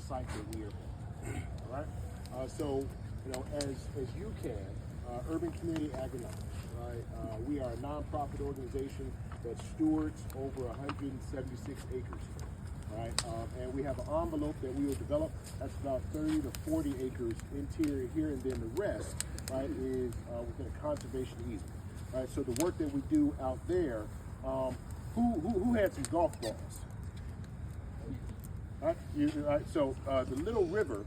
site that we are on. All right. So, as you can, Urban Community Agronomics, right? We are a nonprofit organization that stewards over 176 acres here, right? And we have an envelope that we will develop. That's about 30 to 40 acres interior here, and then the rest, right, is within a conservation easement. Right. So the work that we do out there, who had some golf balls? Right. Right. So the Little River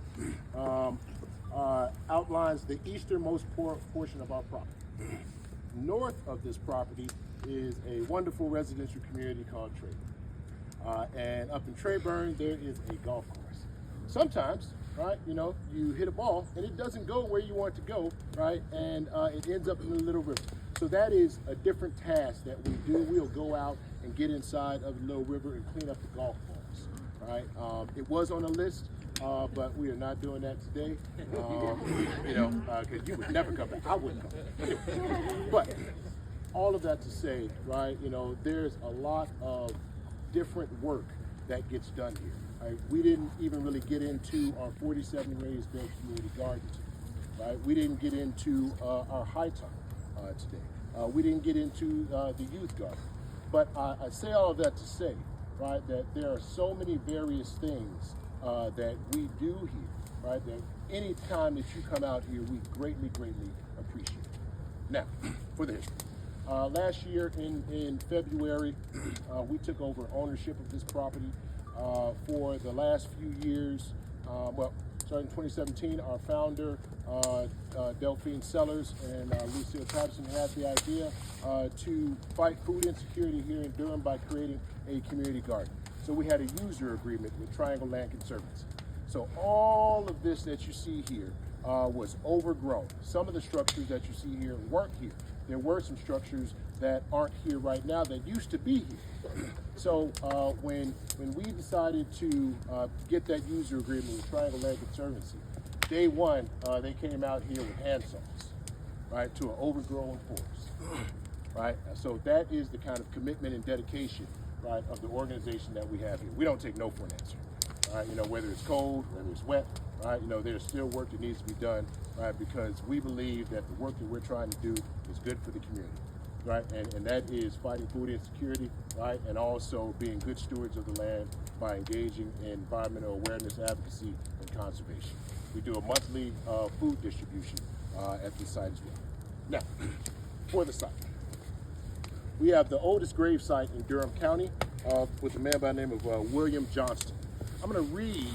outlines the easternmost portion of our property. North of this property is a wonderful residential community called Trayburn. And up in Trayburn, there is a golf course. Sometimes, right, you hit a ball and it doesn't go where you want it to go, right, and it ends up in the Little River. So that is a different task that we do. We'll go out and get inside of the Little River and clean up the golf balls, right? It was on the list. But we are not doing that today, because you would never come back. I wouldn't come back. But all of that to say, right, there's a lot of different work that gets done here. Right? We didn't even really get into our 47 raised bed community gardens, right? We didn't get into our high top today. We didn't get into the youth garden. But I say all of that to say, right, that there are so many various things that we do here, right? That any time that you come out here, we greatly, greatly appreciate it. Now, for the history. Last year in February, we took over ownership of this property. For the last few years, starting in 2017, our founder, Delphine Sellers and Lucille Patterson had the idea to fight food insecurity here in Durham by creating a community garden. So we had a user agreement with Triangle Land Conservancy. So all of this that you see here was overgrown. Some of the structures that you see here weren't here. There were some structures that aren't here right now that used to be here. So when we decided to get that user agreement with Triangle Land Conservancy, day one, they came out here with hand saws, right, to an overgrown forest, right? So that is the kind of commitment and dedication, right, of the organization that we have here. We don't take no for an answer, right? Whether it's cold, whether it's wet, right? There's still work that needs to be done, right? Because we believe that the work that we're trying to do is good for the community, right? And that is fighting food insecurity, right? And also being good stewards of the land by engaging in environmental awareness, advocacy, and conservation. We do a monthly food distribution at the site as well. Now, for the site. We have the oldest grave site in Durham County with a man by the name of William Johnston. I'm going to read